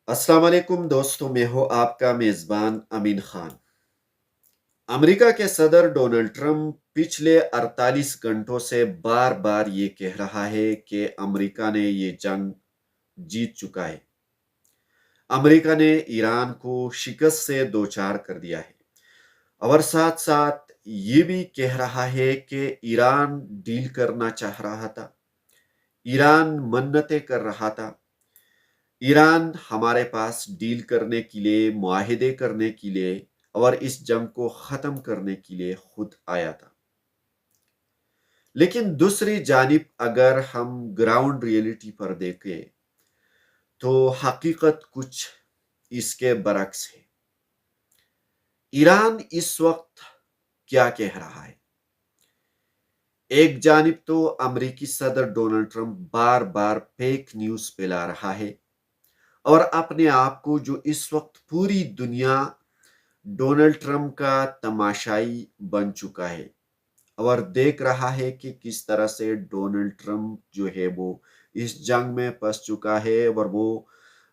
अस्सलाम वालेकुम दोस्तों, मैं हूं आपका मेज़बान अमीन खान। अमेरिका के सदर डोनाल्ड ट्रंप पिछले 48 घंटों से बार बार ये कह रहा है कि अमेरिका ने ये जंग जीत चुका है। अमेरिका ने ईरान को शिकस्त से दो चार कर दिया है और साथ साथ ये भी कह रहा है कि ईरान डील करना चाह रहा था, ईरान मन्नतें कर रहा था, ईरान हमारे पास डील करने के लिए, मुआहिदे करने के लिए और इस जंग को ख़त्म करने के लिए खुद आया था। लेकिन दूसरी जानिब अगर हम ग्राउंड रियलिटी पर देखें तो हकीकत कुछ इसके बरक्स है। ईरान इस वक्त क्या कह रहा है? एक जानिब तो अमेरिकी सदर डोनाल्ड ट्रंप बार बार फेक न्यूज़ फैला रहा है और अपने आप को जो इस वक्त पूरी दुनिया डोनाल्ड ट्रंप का तमाशाई बन चुका है और देख रहा है कि किस तरह से डोनाल्ड ट्रंप जो है वो इस जंग में फंस चुका है और वो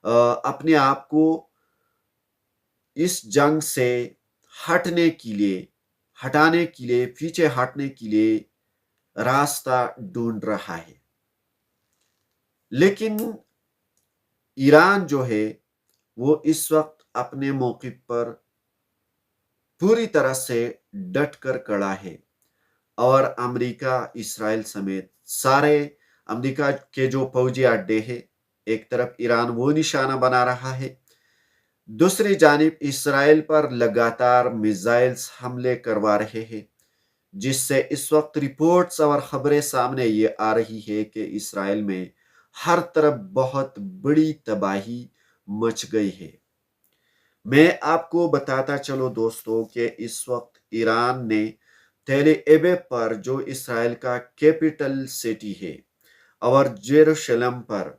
अपने आप को इस जंग से हटने के लिए, हटाने के लिए, पीछे हटने के लिए रास्ता ढूंढ रहा है। लेकिन ईरान जो है वो इस वक्त अपने मौके पर पूरी तरह से डट कर खड़ा है और अमेरिका, इसराइल समेत सारे अमेरिका के जो फौजी अड्डे हैं, एक तरफ ईरान वो निशाना बना रहा है, दूसरी जानिब इसराइल पर लगातार मिसाइल्स हमले करवा रहे हैं, जिससे इस वक्त रिपोर्ट्स और खबरें सामने ये आ रही है कि इसराइल में हर तरफ बहुत बड़ी तबाही मच गई है। मैं आपको बताता चलो दोस्तों कि इस वक्त ईरान ने तेल एविव पर, जो इसराइल का कैपिटल सिटी है, और जेरूशलम पर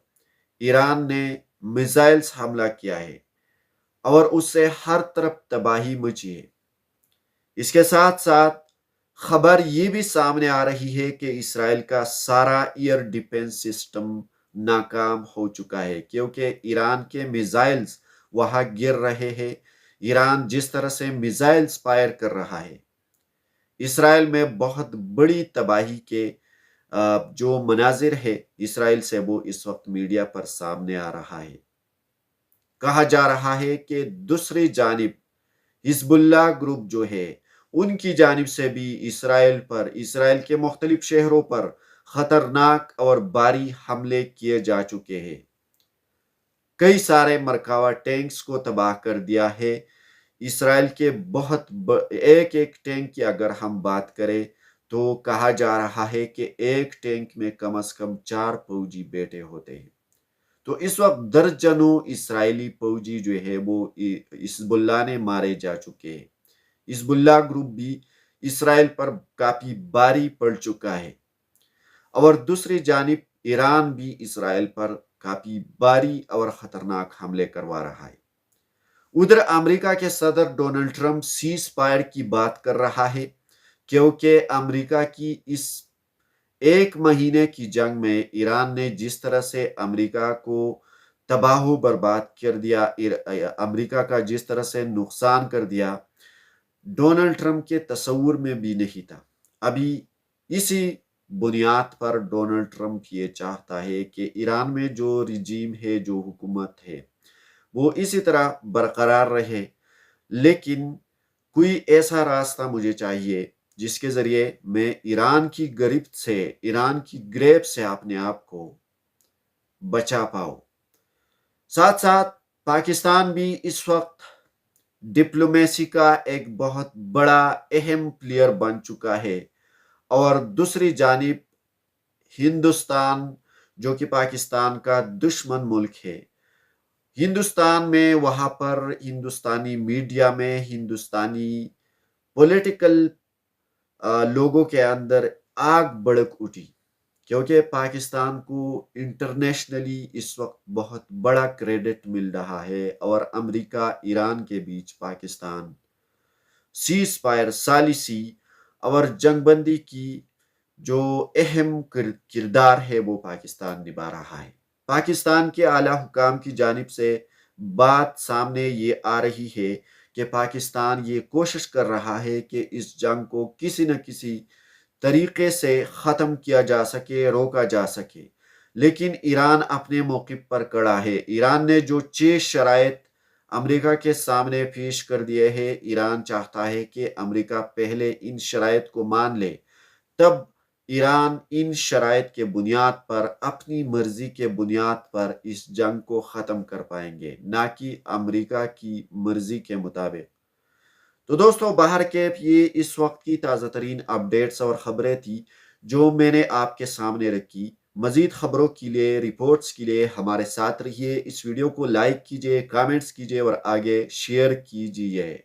ईरान ने मिसाइल्स हमला किया है और उससे हर तरफ तबाही मची है। इसके साथ साथ खबर ये भी सामने आ रही है कि इसराइल का सारा एयर डिफेंस सिस्टम नाकाम हो चुका है, क्योंकि ईरान के मिसाइल्स वहां गिर रहे हैं। ईरान जिस तरह से मिसाइल्स फायर कर रहा है, इसराइल में बहुत बड़ी तबाही के जो मनाजिर है इसराइल से, वो इस वक्त मीडिया पर सामने आ रहा है। कहा जा रहा है कि दूसरी जानिब हिजबुल्लाह ग्रुप जो है, उनकी जानिब से भी इसराइल पर, इसराइल के मुख्तलिफ शहरों पर खतरनाक और भारी हमले किए जा चुके हैं। कई सारे मरकावा टैंक्स को तबाह कर दिया है। इसराइल के एक एक टैंक की अगर हम बात करें तो कहा जा रहा है कि एक टैंक में कम से कम 4 फौजी बैठे होते हैं। तो इस वक्त दर्जनों इसराइली फौजी जो है वो हिजबुल्लाह ने मारे जा चुके हैं। हिजबुल्लाह ग्रुप भी इसराइल पर काफी भारी पड़ चुका है और दूसरी जानिब ईरान भी इसराइल पर काफी भारी और खतरनाक हमले करवा रहा है। उधर अमेरिका के सदर डोनाल्ड ट्रंप सीज फायर की बात कर रहा है, क्योंकि अमेरिका की इस एक महीने की जंग में ईरान ने जिस तरह से अमेरिका को तबाह बर्बाद कर दिया, अमेरिका का जिस तरह से नुकसान कर दिया, डोनाल्ड ट्रंप के तस्वुर में भी नहीं था। अभी इसी बुनियाद पर डोनाल्ड ट्रंप ये चाहता है कि ईरान में जो रिजीम है, जो हुकूमत है, वो इसी तरह बरकरार रहे। लेकिन कोई ऐसा रास्ता मुझे चाहिए जिसके जरिए मैं ईरान की गिरफ्त से, ईरान की ग्रेप से अपने आप को बचा पाऊं। साथ साथ पाकिस्तान भी इस वक्त डिप्लोमेसी का एक बहुत बड़ा अहम प्लेयर बन चुका है और दूसरी जानिब हिंदुस्तान, जो कि पाकिस्तान का दुश्मन मुल्क है, हिंदुस्तान में वहां पर हिंदुस्तानी मीडिया में, हिंदुस्तानी पॉलिटिकल लोगों के अंदर आग भड़क उठी, क्योंकि पाकिस्तान को इंटरनेशनली इस वक्त बहुत बड़ा क्रेडिट मिल रहा है और अमेरिका ईरान के बीच पाकिस्तान सीज फायर, सालिसी और जंगबंदी की जो अहम किरदार है वो पाकिस्तान निभा रहा है। पाकिस्तान के आला हुकाम की जानिब से بات سامنے یہ آ رہی ہے کہ پاکستان یہ کوشش کر رہا ہے کہ اس جنگ کو کسی نہ کسی طریقے سے ختم کیا جا سکے، روکا جا سکے، لیکن ایران اپنے موقف پر کڑا ہے۔ ایران نے جو 6 شرائط امریکہ کے سامنے پیش کر دیے ہیں، ایران چاہتا ہے کہ امریکہ پہلے ان شرائط کو مان لے، تب ایران ان شرائط کے بنیاد پر، اپنی مرضی کے بنیاد پر اس جنگ کو ختم کر پائیں گے، نہ کہ امریکہ کی مرضی کے مطابق۔ تو دوستو، باہر کیپ یہ اس وقت کی تازہ ترین اپڈیٹس اور خبریں تھی جو میں نے آپ کے سامنے رکھی۔ مزید خبروں کے لیے، رپورٹس کے لیے ہمارے ساتھ رہیے۔ اس ویڈیو کو لائک کیجئے، کامنٹس کیجئے اور آگے شیئر کیجئے۔